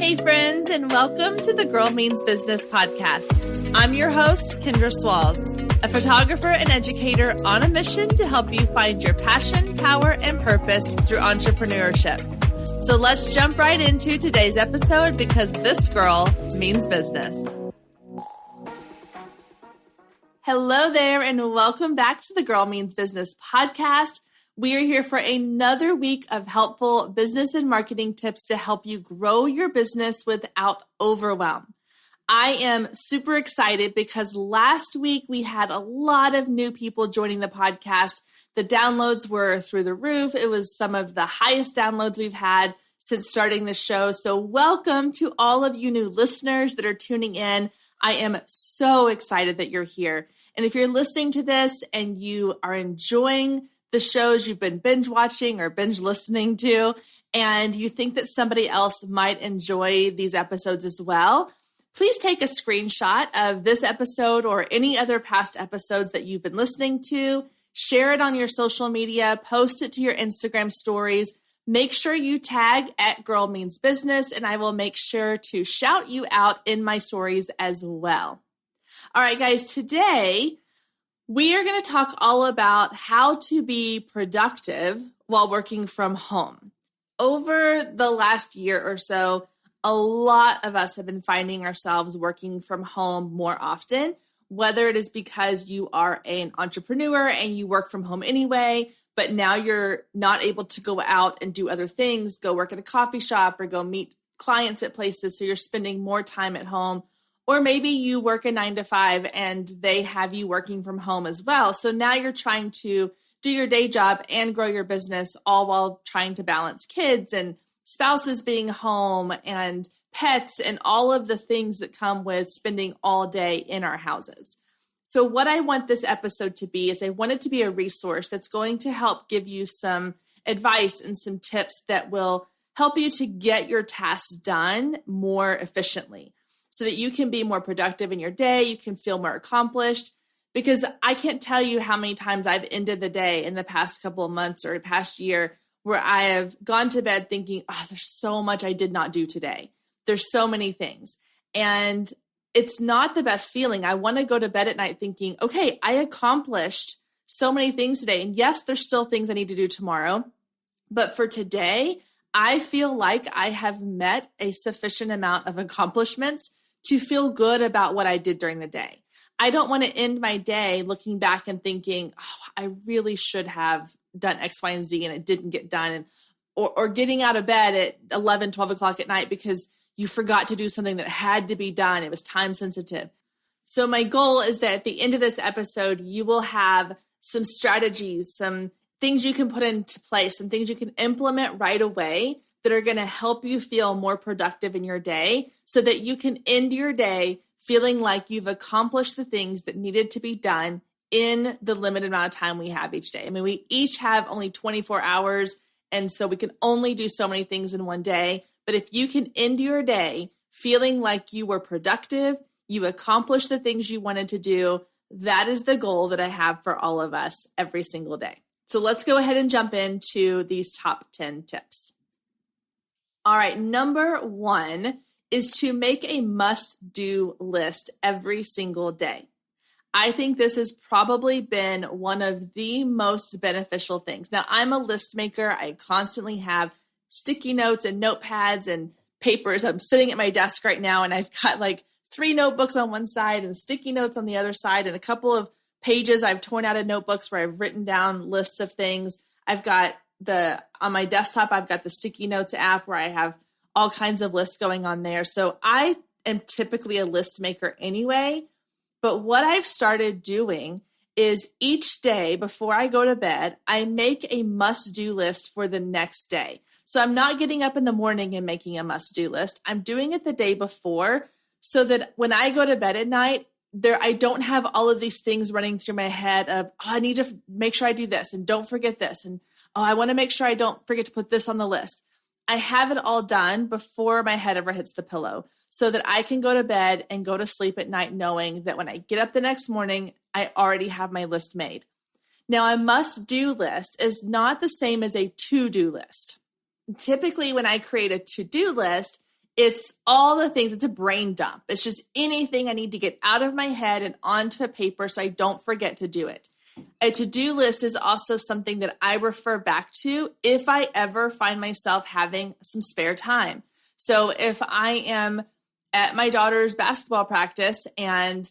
Hey friends, and welcome to the Girl Means Business podcast. I'm your host, Kendra Swalls, a photographer and educator on a mission to help you find your passion, power, and purpose through entrepreneurship. So let's jump right into today's episode because this girl means business. Hello there, and welcome back to the Girl Means Business podcast. We are here for another week of helpful business and marketing tips to help you grow your business without overwhelm. I am super excited because last week we had a lot of new people joining the podcast. The downloads were through the roof. It was some of the highest downloads we've had since starting the show. So welcome to all of you new listeners that are tuning in. I am so excited that you're here. And if you're listening to this and you are enjoying the shows you've been binge watching or binge listening to, and you think that somebody else might enjoy these episodes as well, please take a screenshot of this episode or any other past episodes that you've been listening to, share it on your social media, post it to your Instagram stories. Make sure you tag at Girl Means Business, and I will make sure to shout you out in my stories as well. All right, guys, today we are going to talk all about how to be productive while working from home. Over the last year or so, a lot of us have been finding ourselves working from home more often, whether it is because you are an entrepreneur and you work from home anyway, but now you're not able to go out and do other things, go work at a coffee shop or go meet clients at places, so you're spending more time at home. Or maybe you work a 9-to-5 and they have you working from home as well. So now you're trying to do your day job and grow your business all while trying to balance kids and spouses being home and pets and all of the things that come with spending all day in our houses. So what I want this episode to be is I want it to be a resource that's going to help give you some advice and some tips that will help you to get your tasks done more efficiently, so that you can be more productive in your day, you can feel more accomplished. Because I can't tell you how many times I've ended the day in the past couple of months or past year where I have gone to bed thinking, oh, there's so much I did not do today. There's so many things. And it's not the best feeling. I want to go to bed at night thinking, okay, I accomplished so many things today. And yes, there's still things I need to do tomorrow. But for today, I feel like I have met a sufficient amount of accomplishments to feel good about what I did during the day. I don't want to end my day looking back and thinking, oh, I really should have done X, Y, and Z and it didn't get done. And, or getting out of bed at 11, 12 o'clock at night because you forgot to do something that had to be done. It was time sensitive. So my goal is that at the end of this episode, you will have some strategies, some things you can put into place, some things you can implement right away that are going to help you feel more productive in your day so that you can end your day feeling like you've accomplished the things that needed to be done in the limited amount of time we have each day. I mean, we each have only 24 hours, and so we can only do so many things in one day. But if you can end your day feeling like you were productive, you accomplished the things you wanted to do, that is the goal that I have for all of us every single day. So let's go ahead and jump into these top 10 tips. All right, number 1 is to make a must-do list every single day. I think this has probably been one of the most beneficial things. Now, I'm a list maker. I constantly have sticky notes and notepads and papers. I'm sitting at my desk right now, and I've got like 3 notebooks on one side and sticky notes on the other side, and a couple of pages I've torn out of notebooks where I've written down lists of things. I've got on my desktop, I've got the sticky notes app where I have all kinds of lists going on there. So I am typically a list maker anyway, but what I've started doing is each day before I go to bed, I make a must-do list for the next day. So I'm not getting up in the morning and making a must-do list. I'm doing it the day before so that when I go to bed at night, I don't have all of these things running through my head of, oh, I need to make sure I do this and don't forget this. And, oh, I want to make sure I don't forget to put this on the list. I have it all done before my head ever hits the pillow so that I can go to bed and go to sleep at night knowing that when I get up the next morning, I already have my list made. Now, a must-do list is not the same as a to-do list. Typically, when I create a to-do list, It's all the things. It's a brain dump. It's just anything I need to get out of my head and onto a paper so I don't forget to do it. A to-do list is also something that I refer back to if I ever find myself having some spare time. So if I am at my daughter's basketball practice and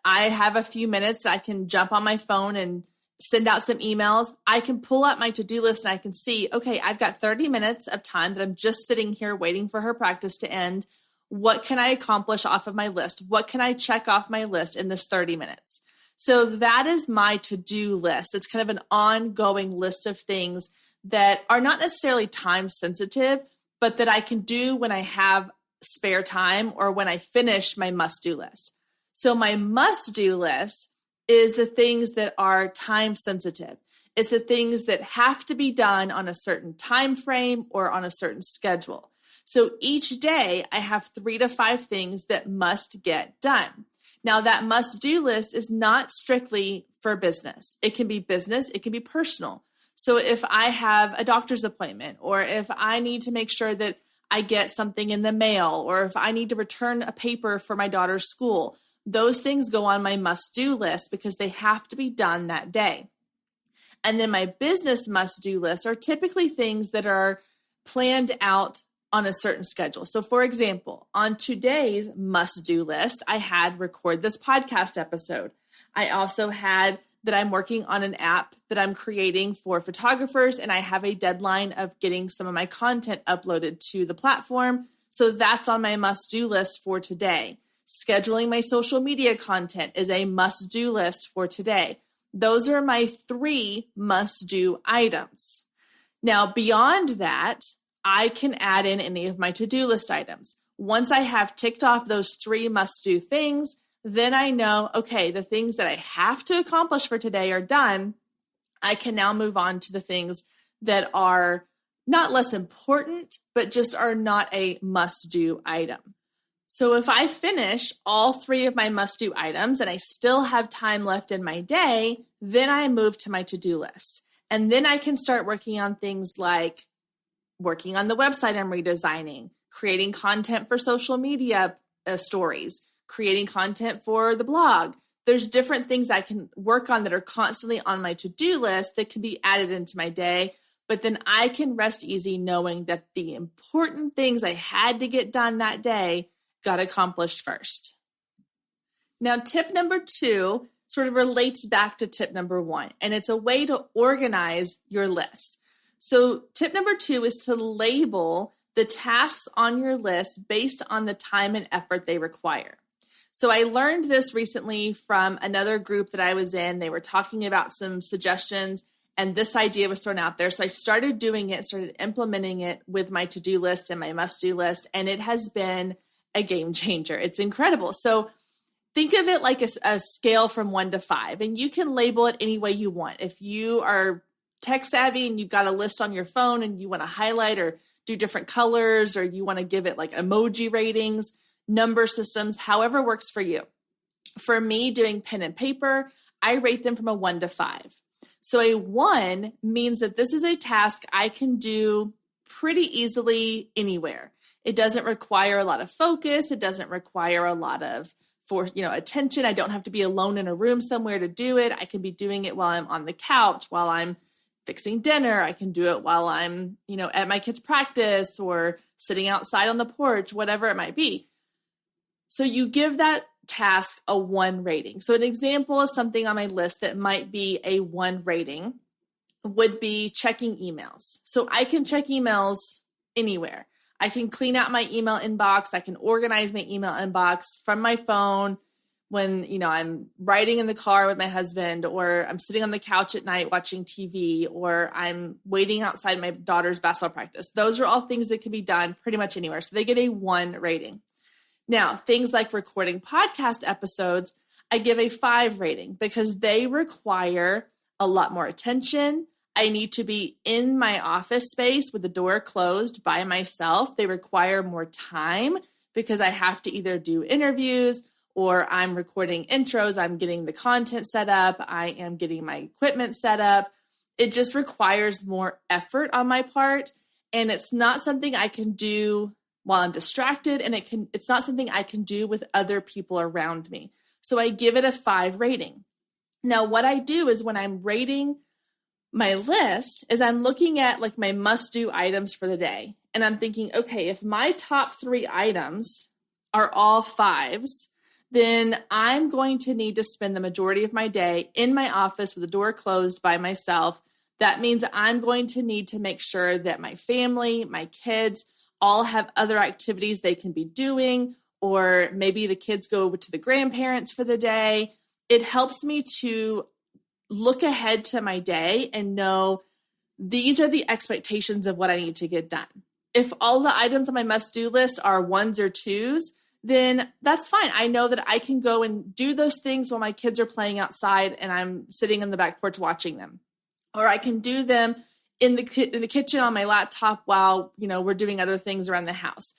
I have a few minutes, I can jump on my phone and send out some emails. I can pull up my to-do list and I can see, okay, I've got 30 minutes of time that I'm just sitting here waiting for her practice to end. What can I accomplish off of my list? What can I check off my list in this 30 minutes? So that is my to-do list. It's kind of an ongoing list of things that are not necessarily time sensitive, but that I can do when I have spare time or when I finish my must-do list. So my must-do list is the things that are time sensitive. It's the things that have to be done on a certain time frame or on a certain schedule. So each day I have 3 to 5 things that must get done. Now that must-do list is not strictly for business. It can be business, it can be personal. So if I have a doctor's appointment, or if I need to make sure that I get something in the mail, or if I need to return a paper for my daughter's school, those things go on my must-do list because they have to be done that day. And then my business must-do lists are typically things that are planned out on a certain schedule. So for example, on today's must-do list, I had record this podcast episode. I also had that I'm working on an app that I'm creating for photographers, and I have a deadline of getting some of my content uploaded to the platform. So that's on my must-do list for today. Scheduling my social media content is a must-do list for today. Those are my 3 must-do items. Now, beyond that, I can add in any of my to-do list items. Once I have ticked off those 3 must-do things, then I know, okay, the things that I have to accomplish for today are done. I can now move on to the things that are not less important, but just are not a must-do item. So if I finish all 3 of my must-do items and I still have time left in my day, then I move to my to-do list. And then I can start working on things like working on the website I'm redesigning, creating content for social media stories, creating content for the blog. There's different things I can work on that are constantly on my to-do list that can be added into my day. But then I can rest easy knowing that the important things I had to get done that day got accomplished first. Now, tip number 2 sort of relates back to tip number 1, and it's a way to organize your list. So tip number 2 is to label the tasks on your list based on the time and effort they require. So I learned this recently from another group that I was in. They were talking about some suggestions, and this idea was thrown out there. So I started doing it, started implementing it with my to-do list and my must-do list, and it has been a game changer. It's incredible. So think of it like a scale from 1 to 5, and you can label it any way you want. If you are tech savvy and you've got a list on your phone and you want to highlight or do different colors, or you want to give it like emoji ratings, number systems, however works for you. For me, doing pen and paper, I rate them from a 1 to 5. So a 1 means that this is a task I can do pretty easily anywhere. It doesn't require a lot of focus. It doesn't require a lot of attention. I don't have to be alone in a room somewhere to do it. I can be doing it while I'm on the couch, while I'm fixing dinner. I can do it while I'm, at my kids' practice or sitting outside on the porch, whatever it might be. So you give that task a 1 rating. So an example of something on my list that might be a 1 rating would be checking emails. So I can check emails anywhere. I can clean out my email inbox. I can organize my email inbox from my phone when, I'm riding in the car with my husband, or I'm sitting on the couch at night watching TV, or I'm waiting outside my daughter's basketball practice. Those are all things that can be done pretty much anywhere. So they get a 1 rating. Now, things like recording podcast episodes, I give a 5 rating because they require a lot more attention. I need to be in my office space with the door closed by myself. They require more time because I have to either do interviews, or I'm recording intros. I'm getting the content set up. I am getting my equipment set up. It just requires more effort on my part. And it's not something I can do while I'm distracted, and it's not something I can do with other people around me. So I give it a 5 rating. Now, what I do is when I'm rating my list is I'm looking at like my must-do items for the day. And I'm thinking, okay, if my top 3 items are all 5s, then I'm going to need to spend the majority of my day in my office with the door closed by myself. That means I'm going to need to make sure that my family, my kids, all have other activities they can be doing, or maybe the kids go to the grandparents for the day. It helps me to look ahead to my day and know these are the expectations of what I need to get done. If all the items on my must-do list are 1s or 2s, then that's fine. I know that I can go and do those things while my kids are playing outside and I'm sitting on the back porch watching them. Or I can do them in the kitchen on my laptop while, we're doing other things around the house.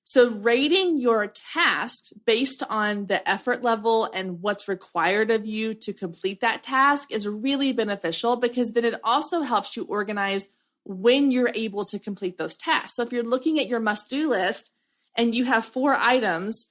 So rating your tasks based on the effort level and what's required of you to complete that task is really beneficial, because then it also helps you organize when you're able to complete those tasks. So if you're looking at your must-do list and you have 4 items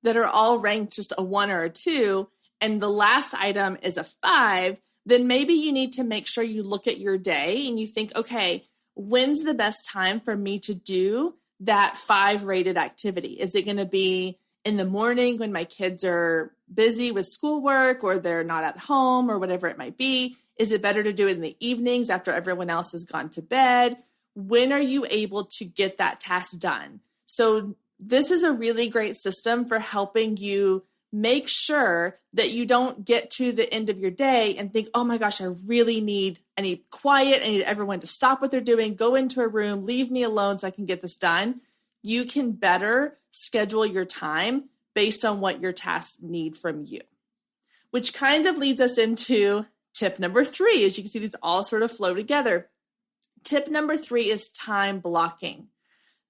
that are all ranked just a 1 or a 2, and the last item is a 5, then maybe you need to make sure you look at your day and you think, okay, when's the best time for me to do that 5 rated activity? Is it going to be in the morning when my kids are busy with schoolwork or they're not at home or whatever it might be? Is it better to do it in the evenings after everyone else has gone to bed? When are you able to get that task done? So this is a really great system for helping you make sure that you don't get to the end of your day and think, oh my gosh, I need quiet. I need everyone to stop what they're doing, go into a room, leave me alone so I can get this done. You can better schedule your time based on what your tasks need from you, which kind of leads us into tip number 3. As you can see, these all sort of flow together. Tip number 3 is time blocking.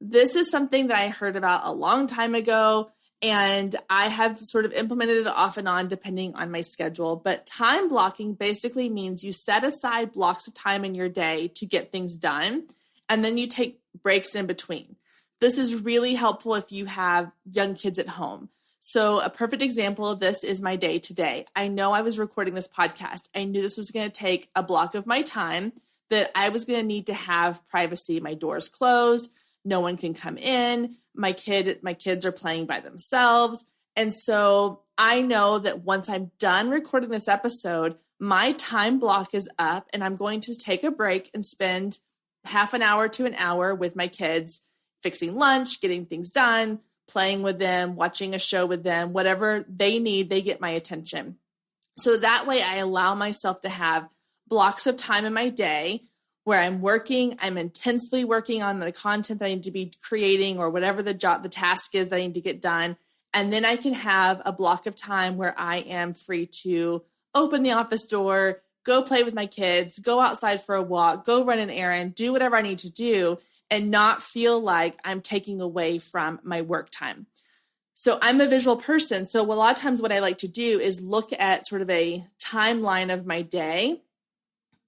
This is something that I heard about a long time ago, and I have sort of implemented it off and on depending on my schedule. But time blocking basically means you set aside blocks of time in your day to get things done, and then you take breaks in between. This is really helpful if you have young kids at home. So a perfect example of this is my day today. I know I was recording this podcast. I knew this was going to take a block of my time, that I was going to need to have privacy. My door's closed. No one can come in. My kids are playing by themselves. And so I know that once I'm done recording this episode, my time block is up and I'm going to take a break and spend half an hour to an hour with my kids, fixing lunch, getting things done, playing with them, watching a show with them, whatever they need, they get my attention. So that way I allow myself to have blocks of time in my day where I'm intensely working on the content that I need to be creating or whatever the task is that I need to get done. And then I can have a block of time where I am free to open the office door, go play with my kids, go outside for a walk, go run an errand, do whatever I need to do, and not feel like I'm taking away from my work time. So I'm a visual person. So a lot of times what I like to do is look at sort of a timeline of my day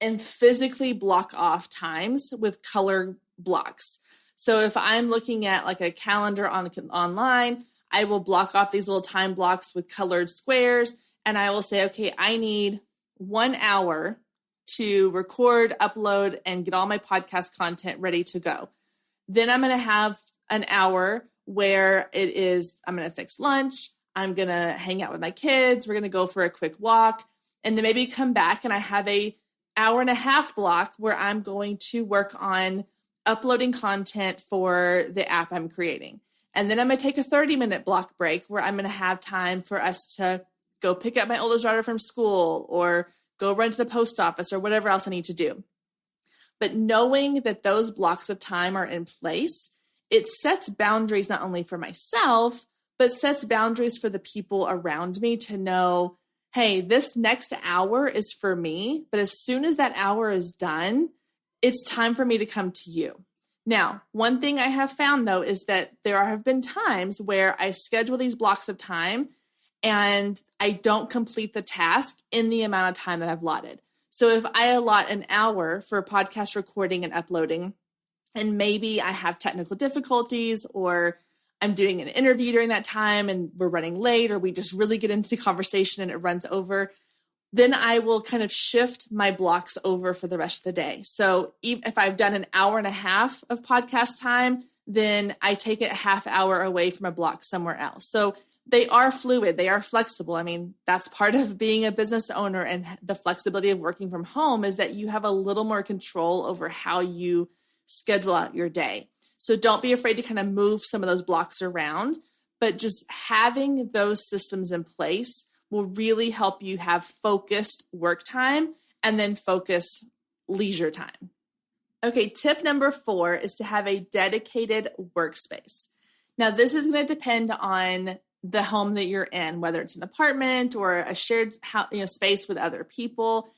and physically block off times with color blocks. So if I'm looking at like a calendar online, I will block off these little time blocks with colored squares. And I will say, okay, I need 1 hour to record, upload, and get all my podcast content ready to go. Then I'm going to have an hour where I'm going to fix lunch. I'm going to hang out with my kids. We're going to go for a quick walk, and then maybe come back and I have a hour and a half block where I'm going to work on uploading content for the app I'm creating. And then I'm going to take a 30-minute block break where I'm going to have time for us to go pick up my oldest daughter from school or go run to the post office or whatever else I need to do. But knowing that those blocks of time are in place, it sets boundaries not only for myself, but sets boundaries for the people around me to know, hey, this next hour is for me, but as soon as that hour is done, it's time for me to come to you. Now, one thing I have found though, is that there have been times where I schedule these blocks of time and I don't complete the task in the amount of time that I've allotted. So if I allot an hour for podcast recording and uploading, and maybe I have technical difficulties, or I'm doing an interview during that time and we're running late, or we just really get into the conversation and it runs over, then I will kind of shift my blocks over for the rest of the day. So if I've done an hour and a half of podcast time, then I take it a half hour away from a block somewhere else. So they are fluid. They are flexible. I mean, that's part of being a business owner, and the flexibility of working from home is that you have a little more control over how you schedule out your day. So don't be afraid to kind of move some of those blocks around, but just having those systems in place will really help you have focused work time and then focus leisure time. Okay, tip number 4 is to have a dedicated workspace. Now, this is going to depend on the home that you're in, whether it's an apartment or a shared space with other people.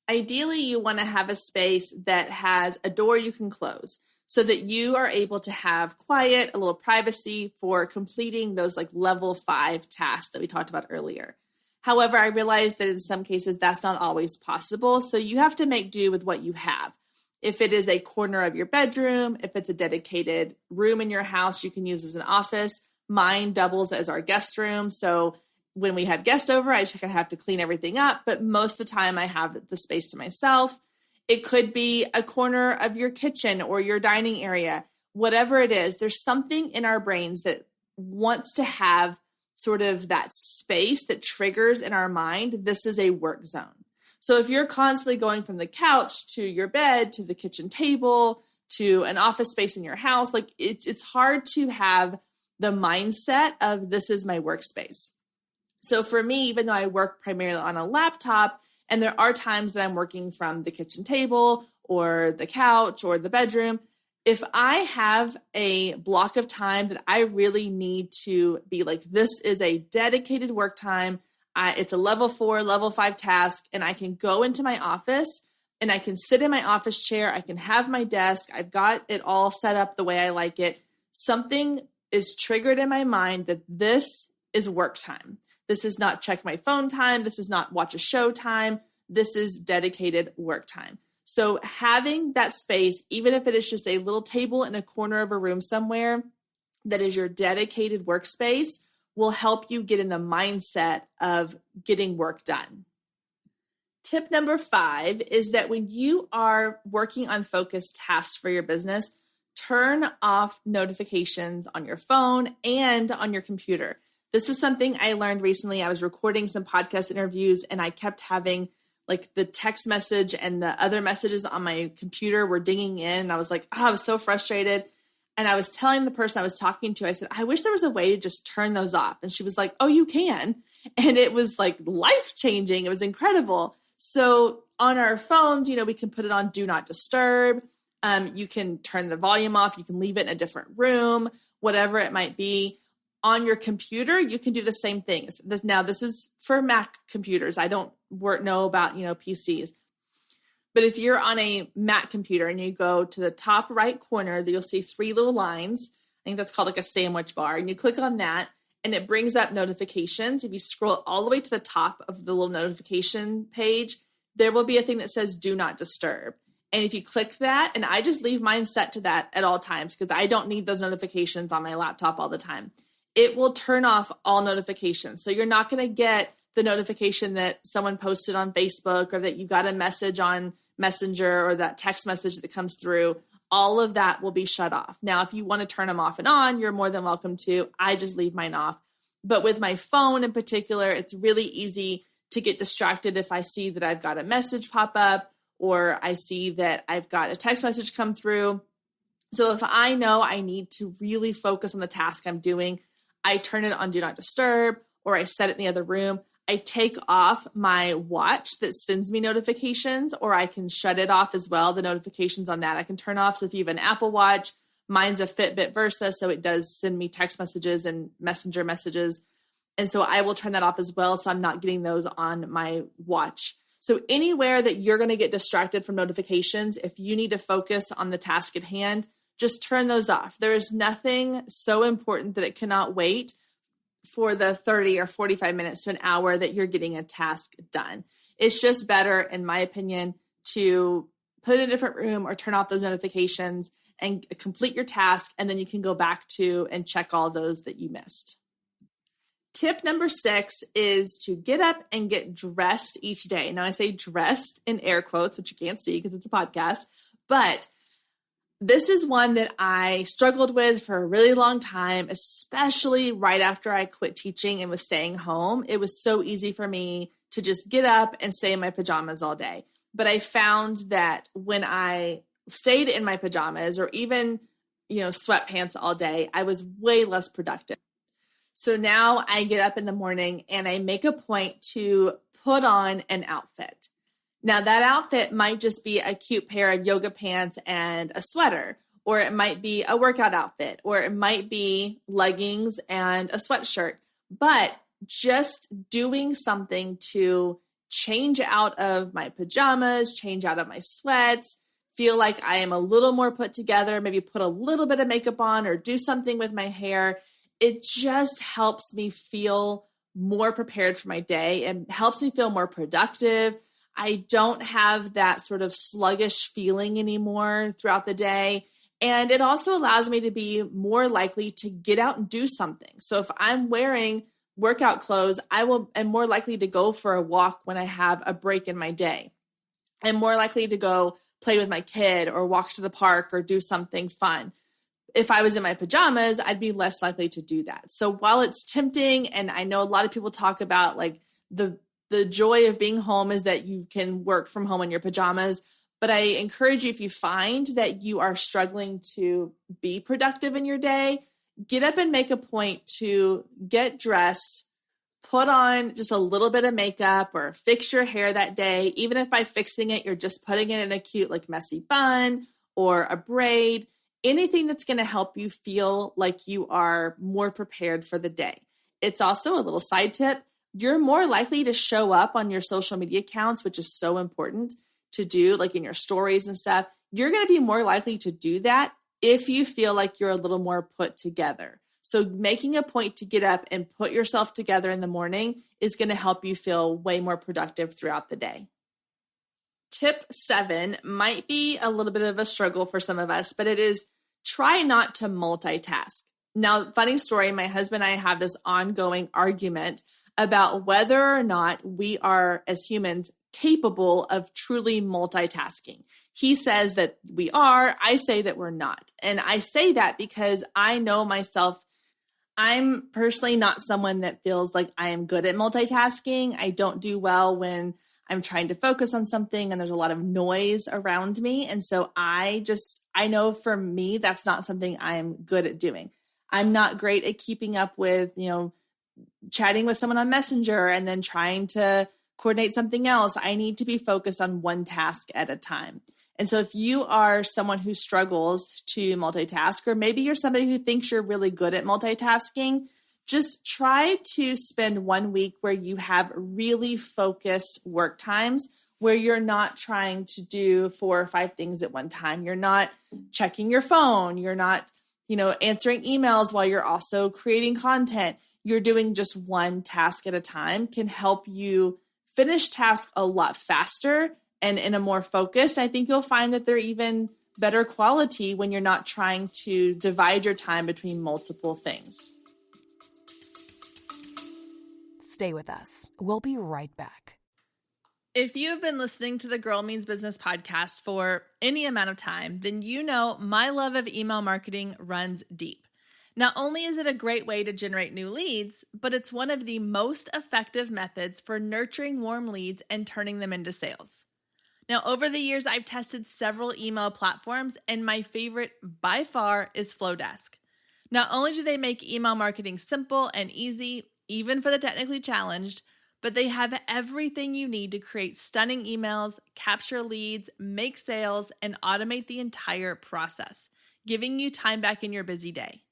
Ideally, you want to have a space that has a door you can close so that you are able to have quiet, a little privacy for completing those like level 5 tasks that we talked about earlier. However, I realize that in some cases that's not always possible. So you have to make do with what you have. If it is a corner of your bedroom, if it's a dedicated room in your house you can use as an office, mine doubles as our guest room. So when we have guests over, I just kind of have to clean everything up. But most of the time I have the space to myself. It could be a corner of your kitchen or your dining area, whatever it is. There's something in our brains that wants to have sort of that space that triggers in our mind, this is a work zone. So if you're constantly going from the couch to your bed, to the kitchen table, to an office space in your house, like it's hard to have the mindset of this is my workspace. So for me, even though I work primarily on a laptop, and there are times that I'm working from the kitchen table or the couch or the bedroom, if I have a block of time that I really need to be like, this is a dedicated work time, it's a level 4, level 5 task, and I can go into my office and I can sit in my office chair, I can have my desk, I've got it all set up the way I like it. Something is triggered in my mind that this is work time. This is not check my phone time. This is not watch a show time. This is dedicated work time. So having that space, even if it is just a little table in a corner of a room somewhere that is your dedicated workspace, will help you get in the mindset of getting work done. Tip number 5 is that when you are working on focused tasks for your business, turn off notifications on your phone and on your computer. This is something I learned recently. I was recording some podcast interviews and I kept having like the text message and the other messages on my computer were dinging in. And I was like, I was so frustrated. And I was telling the person I was talking to, I said, I wish there was a way to just turn those off. And she was like, oh, you can. And it was like life-changing. It was incredible. So on our phones, we can put it on do not disturb. You can turn the volume off. You can leave it in a different room, whatever it might be. On your computer, you can do the same thing. This is for Mac computers. I don't know about, PCs. But if you're on a Mac computer and you go to the top right corner, you'll see 3 little lines. I think that's called like a sandwich bar. And you click on that and it brings up notifications. If you scroll all the way to the top of the little notification page, there will be a thing that says do not disturb. And if you click that, and I just leave mine set to that at all times because I don't need those notifications on my laptop all the time, it will turn off all notifications. So you're not going to get the notification that someone posted on Facebook or that you got a message on Messenger or that text message that comes through. All of that will be shut off. Now, if you want to turn them off and on, you're more than welcome to. I just leave mine off. But with my phone in particular, it's really easy to get distracted if I see that I've got a message pop up or I see that I've got a text message come through. So if I know I need to really focus on the task I'm doing, I turn it on do not disturb, or I set it in the other room. I take off my watch that sends me notifications, or I can shut it off as well. The notifications on that I can turn off. So if you have an Apple Watch, mine's a Fitbit Versa, so it does send me text messages and messenger messages. And so I will turn that off as well, so I'm not getting those on my watch. So anywhere that you're going to get distracted from notifications, if you need to focus on the task at hand, just turn those off. There is nothing so important that it cannot wait for the 30 or 45 minutes to an hour that you're getting a task done. It's just better, in my opinion, to put it in a different room or turn off those notifications and complete your task. And then you can go back to and check all those that you missed. Tip number 6 is to get up and get dressed each day. Now I say dressed in air quotes, which you can't see because it's a podcast, but this is one that I struggled with for a really long time, especially right after I quit teaching and was staying home. It was so easy for me to just get up and stay in my pajamas all day. But I found that when I stayed in my pajamas or even, sweatpants all day, I was way less productive. So now I get up in the morning and I make a point to put on an outfit. Now that outfit might just be a cute pair of yoga pants and a sweater, or it might be a workout outfit, or it might be leggings and a sweatshirt. But just doing something to change out of my pajamas, change out of my sweats, feel like I am a little more put together, maybe put a little bit of makeup on or do something with my hair. It just helps me feel more prepared for my day and helps me feel more productive. I don't have that sort of sluggish feeling anymore throughout the day. And it also allows me to be more likely to get out and do something. So if I'm wearing workout clothes, am more likely to go for a walk when I have a break in my day. I'm more likely to go play with my kid or walk to the park or do something fun. If I was in my pajamas, I'd be less likely to do that. So while it's tempting, and I know a lot of people talk about like the joy of being home is that you can work from home in your pajamas, but I encourage you, if you find that you are struggling to be productive in your day, get up and make a point to get dressed, put on just a little bit of makeup or fix your hair that day. Even if by fixing it, you're just putting it in a cute like messy bun or a braid, anything that's going to help you feel like you are more prepared for the day. It's also a little side tip. You're more likely to show up on your social media accounts, which is so important to do, like in your stories and stuff. You're going to be more likely to do that if you feel like you're a little more put together. So making a point to get up and put yourself together in the morning is going to help you feel way more productive throughout the day. Tip 7 might be a little bit of a struggle for some of us, but it is try not to multitask. Now, funny story, my husband and I have this ongoing argument about whether or not we are, as humans, capable of truly multitasking. He says that we are. I say that we're not. And I say that because I know myself. I'm personally not someone that feels like I am good at multitasking. I don't do well when I'm trying to focus on something and there's a lot of noise around me. And so I know for me, that's not something I'm good at doing. I'm not great at keeping up with, chatting with someone on Messenger and then trying to coordinate something else. I need to be focused on one task at a time. And so if you are someone who struggles to multitask, or maybe you're somebody who thinks you're really good at multitasking, just try to spend 1 week where you have really focused work times where you're not trying to do 4 or 5 things at one time. You're not checking your phone. You're not, answering emails while you're also creating content. You're doing just one task at a time can help you finish tasks a lot faster and in a more focused. I think you'll find that they're even better quality when you're not trying to divide your time between multiple things. Stay with us. We'll be right back. If you've been listening to the Girl Means Business podcast for any amount of time, then you know my love of email marketing runs deep. Not only is it a great way to generate new leads, but it's one of the most effective methods for nurturing warm leads and turning them into sales. Now, over the years, I've tested several email platforms, and my favorite by far is Flowdesk. Not only do they make email marketing simple and easy, even for the technically challenged, but they have everything you need to create stunning emails, capture leads, make sales, and automate the entire process, giving you time back in your busy day.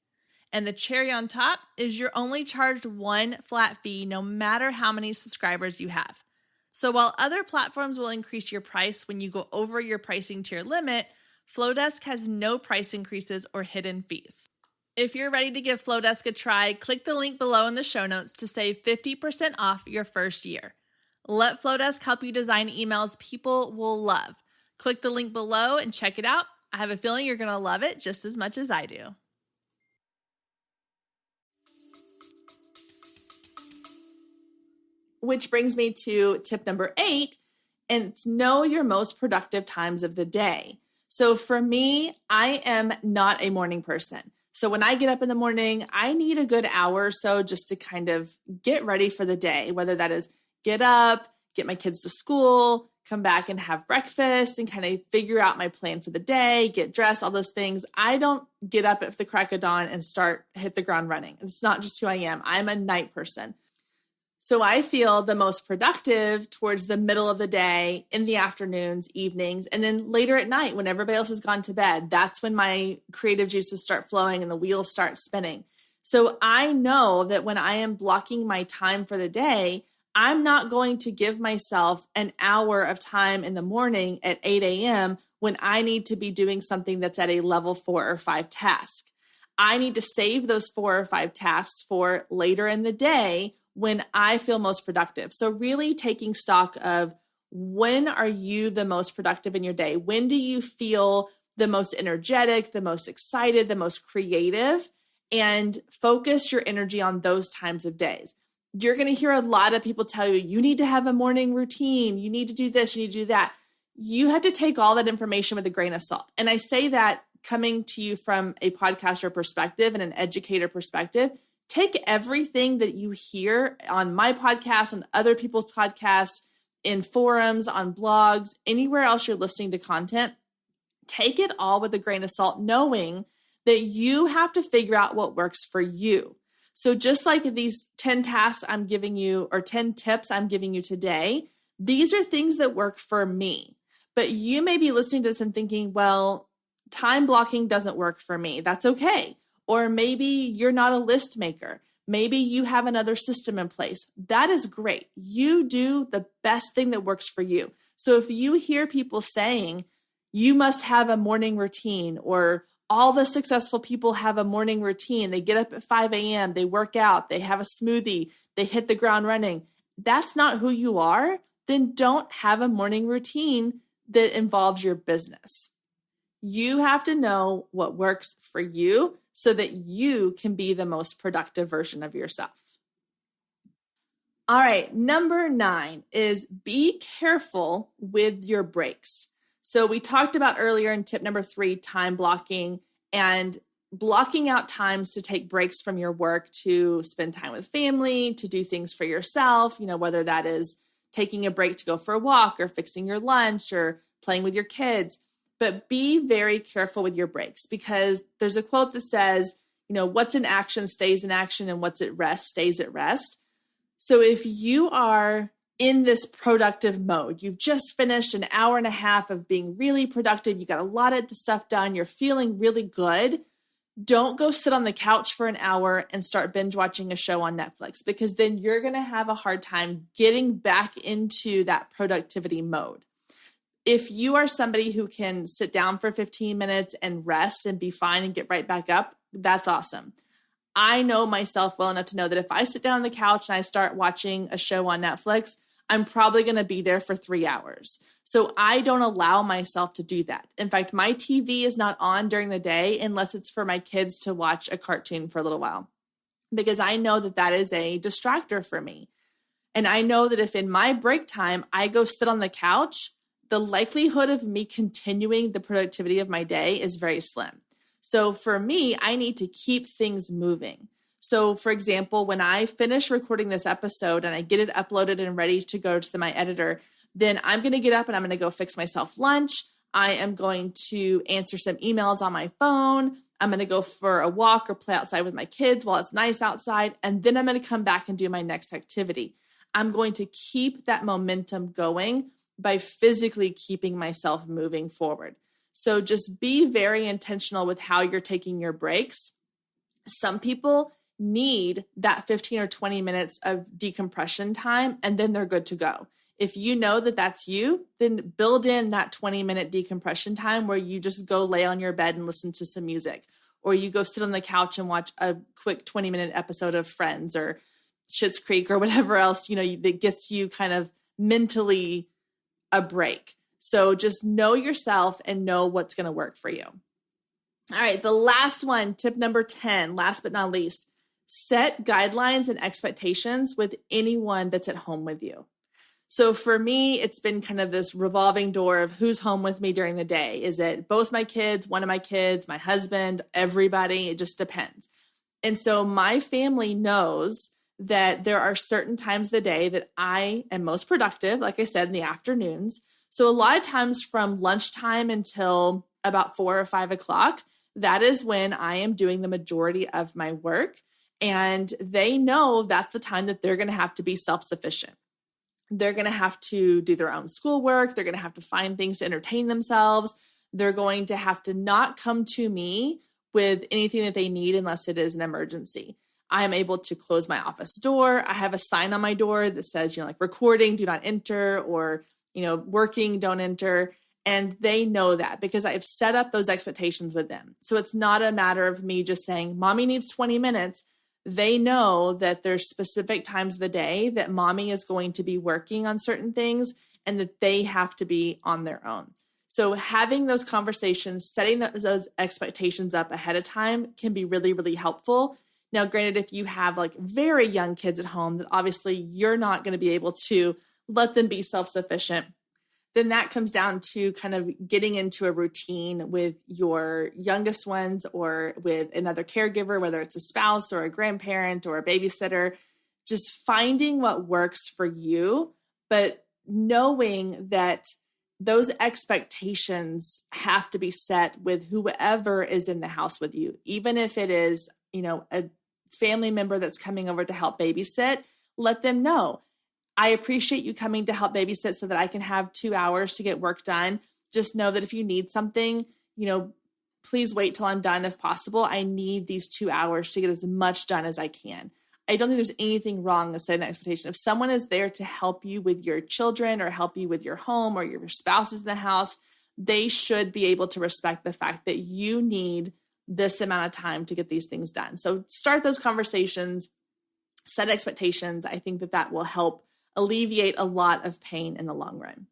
And the cherry on top is you're only charged one flat fee no matter how many subscribers you have. So while other platforms will increase your price when you go over your pricing tier limit, Flowdesk has no price increases or hidden fees. If you're ready to give Flowdesk a try, click the link below in the show notes to save 50% off your first year. Let Flowdesk help you design emails people will love. Click the link below and check it out. I have a feeling you're going to love it just as much as I do. Which brings me to tip number 8, and it's know your most productive times of the day. So for me, I am not a morning person. So when I get up in the morning, I need a good hour or so just to kind of get ready for the day, whether that is get up, get my kids to school, come back and have breakfast and kind of figure out my plan for the day, get dressed, all those things. I don't get up at the crack of dawn and hit the ground running. It's not just who I am. I'm a night person. So I feel the most productive towards the middle of the day, in the afternoons, evenings, and then later at night when everybody else has gone to bed. That's when my creative juices start flowing and the wheels start spinning. So I know that when I am blocking my time for the day, I'm not going to give myself an hour of time in the morning at 8 a.m. when I need to be doing something that's at a level 4 or 5 task. I need to save those 4 or 5 tasks for later in the day when I feel most productive. So really taking stock of when are you the most productive in your day? When do you feel the most energetic, the most excited, the most creative? And focus your energy on those times of days. You're going to hear a lot of people tell you, you need to have a morning routine. You need to do this, you need to do that. You have to take all that information with a grain of salt. And I say that coming to you from a podcaster perspective and an educator perspective. Take everything that you hear on my podcast, on other people's podcasts, in forums, on blogs, anywhere else you're listening to content. Take it all with a grain of salt, knowing that you have to figure out what works for you. So just like these 10 tasks I'm giving you, or 10 tips I'm giving you today, these are things that work for me. But you may be listening to this and thinking, well, time blocking doesn't work for me. That's okay. Or maybe you're not a list maker. Maybe you have another system in place. That is great. You do the best thing that works for you. So if you hear people saying you must have a morning routine, or all the successful people have a morning routine, they get up at 5 a.m., they work out, they have a smoothie, they hit the ground running, that's not who you are, then don't have a morning routine that involves your business. You have to know what works for you so that you can be the most productive version of yourself. All right, number 9 is be careful with your breaks. So we talked about earlier in tip number 3, time blocking and blocking out times to take breaks from your work to spend time with family, to do things for yourself, whether that is taking a break to go for a walk or fixing your lunch or playing with your kids. But be very careful with your breaks, because there's a quote that says, what's in action stays in action and what's at rest stays at rest. So if you are in this productive mode, you've just finished an hour and a half of being really productive, you got a lot of stuff done, you're feeling really good, don't go sit on the couch for an hour and start binge watching a show on Netflix, because then you're going to have a hard time getting back into that productivity mode. If you are somebody who can sit down for 15 minutes and rest and be fine and get right back up, that's awesome. I know myself well enough to know that if I sit down on the couch and I start watching a show on Netflix, I'm probably going to be there for 3 hours. So I don't allow myself to do that. In fact, my TV is not on during the day unless it's for my kids to watch a cartoon for a little while, because I know that that is a distractor for me. And I know that if in my break time I go sit on the couch, the likelihood of me continuing the productivity of my day is very slim. So for me, I need to keep things moving. So for example, when I finish recording this episode and I get it uploaded and ready to go to my editor, then I'm going to get up and I'm going to go fix myself lunch. I am going to answer some emails on my phone. I'm going to go for a walk or play outside with my kids while it's nice outside. And then I'm going to come back and do my next activity. I'm going to keep that momentum going by physically keeping myself moving forward. So just be very intentional with how you're taking your breaks. Some people need that 15 or 20 minutes of decompression time, and then they're good to go. If you know that that's you, then build in that 20-minute decompression time where you just go lay on your bed and listen to some music, or you go sit on the couch and watch a quick 20-minute episode of Friends or Schitt's Creek or whatever else, that gets you kind of mentally a break. So just know yourself and know what's going to work for you. All right, the last one, tip number 10, last but not least, set guidelines and expectations with anyone that's at home with you. So for me, it's been kind of this revolving door of who's home with me during the day. Is it both my kids, one of my kids, my husband, everybody? It just depends. And so my family knows that there are certain times of the day that I am most productive, like I said, in the afternoons. So a lot of times from lunchtime until about 4 or 5 o'clock, that is when I am doing the majority of my work. And they know that's the time that they're going to have to be self-sufficient. They're going to have to do their own schoolwork. They're going to have to find things to entertain themselves. They're going to have to not come to me with anything that they need unless it is an emergency. I am able to close my office door. I have a sign on my door that says, like recording, do not enter, or, working, don't enter. And they know that because I've set up those expectations with them. So it's not a matter of me just saying, mommy needs 20 minutes. They know that there's specific times of the day that mommy is going to be working on certain things and that they have to be on their own. So having those conversations, setting those expectations up ahead of time can be really, really helpful. Now, granted, if you have like very young kids at home, that obviously you're not going to be able to let them be self-sufficient, then that comes down to kind of getting into a routine with your youngest ones or with another caregiver, whether it's a spouse or a grandparent or a babysitter, just finding what works for you, but knowing that those expectations have to be set with whoever is in the house with you. Even if it is, a family member that's coming over to help babysit, let them know, I appreciate you coming to help babysit so that I can have 2 hours to get work done. Just know that if you need something, please wait till I'm done if possible. I need these 2 hours to get as much done as I can. I don't think there's anything wrong with setting an expectation. If someone is there to help you with your children or help you with your home or your spouse is in the house, they should be able to respect the fact that you need this amount of time to get these things done. So start those conversations, set expectations. I think that will help alleviate a lot of pain in the long run.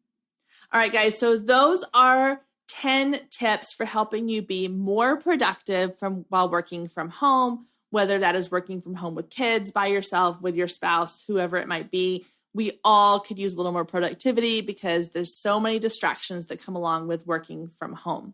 All right, guys. So those are 10 tips for helping you be more productive while working from home, whether that is working from home with kids, by yourself, with your spouse, whoever it might be. We all could use a little more productivity because there's so many distractions that come along with working from home.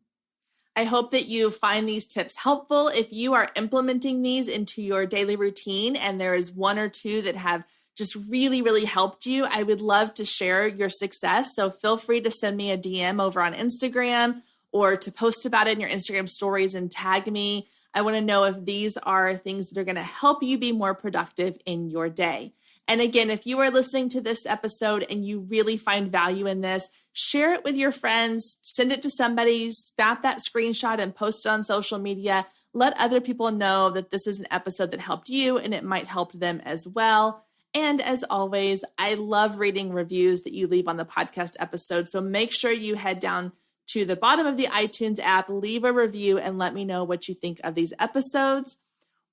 I hope that you find these tips helpful. If you are implementing these into your daily routine and there is one or two that have just really, really helped you, I would love to share your success. So feel free to send me a DM over on Instagram or to post about it in your Instagram stories and tag me. I want to know if these are things that are going to help you be more productive in your day. And again, if you are listening to this episode and you really find value in this, share it with your friends, send it to somebody, snap that screenshot and post it on social media. Let other people know that this is an episode that helped you and it might help them as well. And as always, I love reading reviews that you leave on the podcast episode. So make sure you head down to the bottom of the iTunes app, leave a review, and let me know what you think of these episodes.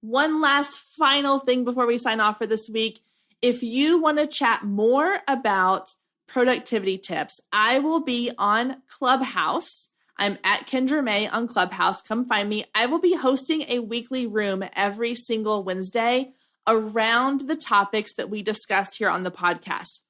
One last final thing before we sign off for this week. If you want to chat more about productivity tips, I will be on Clubhouse. I'm at Kendra May on Clubhouse. Come find me. I will be hosting a weekly room every single Wednesday around the topics that we discussed here on the podcast.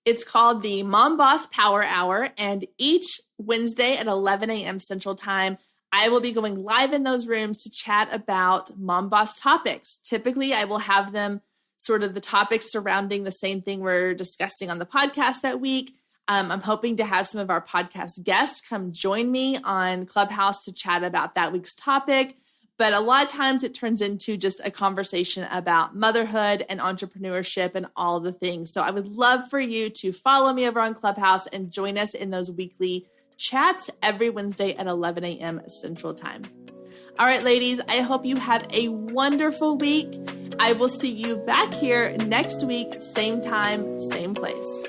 It's called the Mom Boss Power Hour, and each Wednesday at 11 a.m. Central Time, I will be going live in those rooms to chat about Mom Boss topics. Typically, I will have them sort of the topics surrounding the same thing we're discussing on the podcast that week. I'm hoping to have some of our podcast guests come join me on Clubhouse to chat about that week's topic. But a lot of times it turns into just a conversation about motherhood and entrepreneurship and all the things. So I would love for you to follow me over on Clubhouse and join us in those weekly chats every Wednesday at 11 a.m. Central Time. All right, ladies, I hope you have a wonderful week. I will see you back here next week, same time, same place.